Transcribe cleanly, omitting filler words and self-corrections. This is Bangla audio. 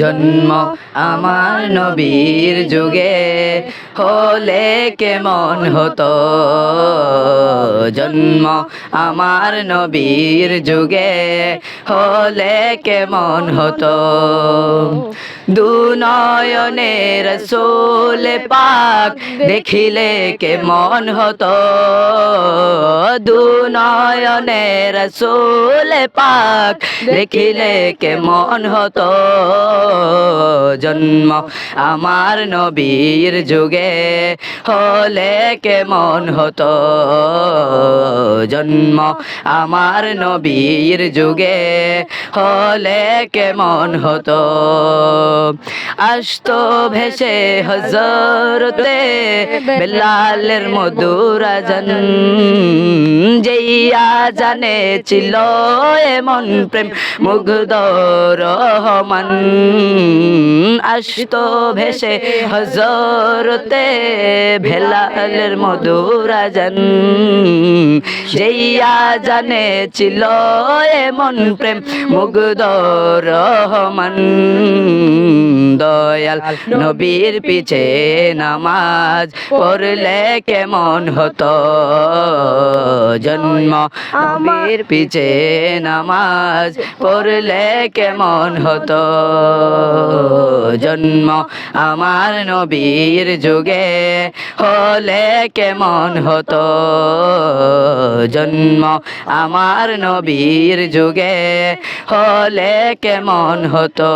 জন্ম আমার নবীর যুগে হলে কেমন হতো, জন্ম আমার নবীর যুগে হলে কেমন হতো। দুনয়নে রাসূল পাক দেখিলে কেমন হতো, দুনয়নে রাসূল পাক দেখিলে কেমন হতো। জন্ম আমার নবীর যুগে হলে কেমন হতো, জন্ম আমার নবীর যুগে হলে কেমন হতো। আসতো ভেসে হযরতে বেলালের মধুর আযান, যেই আযানে ছিল এমন প্রেম মুগ্ধ রহমান। আসতো ভেসে হযরতে বেলালের মধুর আযান, যেই আযানে ছিল এমন প্রেম মুগ্ধ রহমান। দয়াল নবীর পিছে নামাজ পড়লে কেমন হতো, জন্ম নবীর পিছে নামাজ পড়লে কেমন হতো। জন্ম আমার নবীর যুগে হলে কেমন হতো, জন্ম আমার নবীর যুগে হলে কেমন হতো।